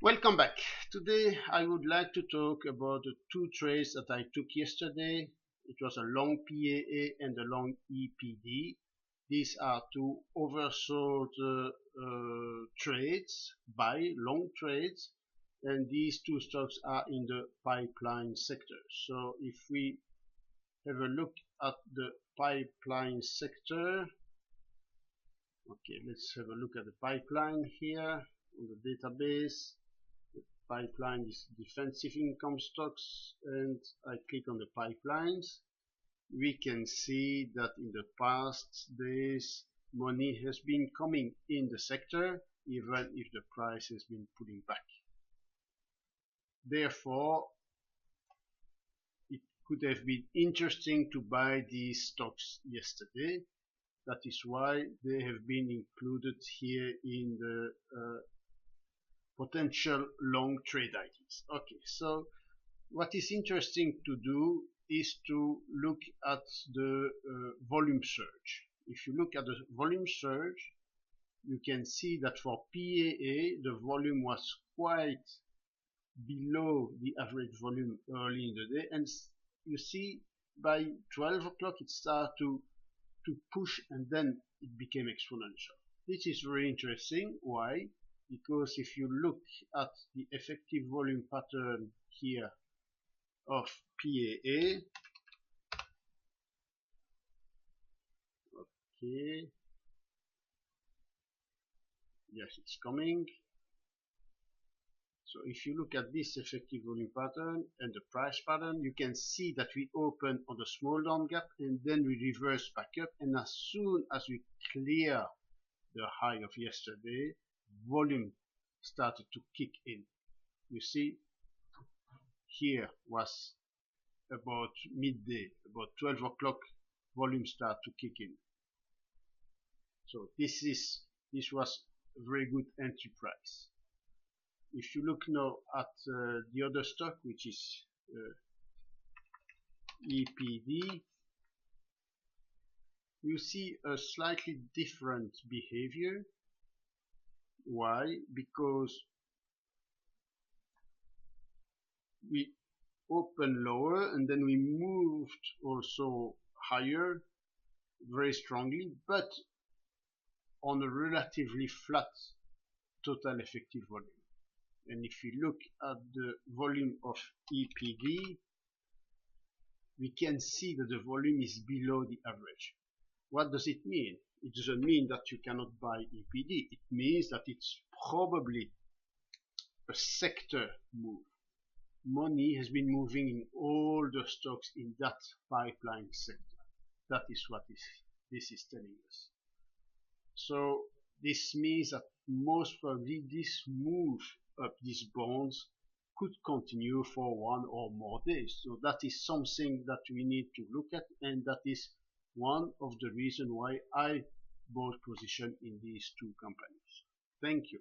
Welcome back. Today I would like to talk about the two trades that I took yesterday. It was a long PAA and a long EPD. These are two oversold trades, long trades, and these two stocks are in the pipeline sector. So if we have a look at the pipeline sector, okay, let's have a look at the pipeline here on the database. Pipeline is defensive income stocks, and I click on the pipelines. We can see that in the past days money has been coming in the sector even if the price has been pulling back. Therefore, it could have been interesting to buy these stocks yesterday. That is why they have been included here in the potential long trade ideas. Okay, so what is interesting to do is to look at the volume surge. If you look at the volume surge, you can see that for PAA the volume was quite below the average volume early in the day, and you see by 12 o'clock it started to push, and then it became exponential. This is very interesting. Why? Because if you look at the effective volume pattern here of PAA, okay, yes, it's coming. So if you look at this effective volume pattern and the price pattern, you can see that we open on the small down gap and then we reverse back up, and as soon as we clear the high of yesterday, volume started to kick in. You see, here was about midday, about 12 o'clock, volume start to kick in. So this was a very good entry price. If you look now at the other stock, which is EPD, you see a slightly different behavior. Why? Because we opened lower and then we moved also higher very strongly, but on a relatively flat total effective volume. And if you look at the volume of EPD, we can see that the volume is below the average. What does it mean? It doesn't mean that you cannot buy EPD. It means that it's probably a sector move. Money has been moving in all the stocks in that pipeline sector. That is what this is telling us. So this means that most probably this move up these bonds could continue for one or more days. So that is something that we need to look at, and that is one of the reasons why I bought position in these two companies. Thank you.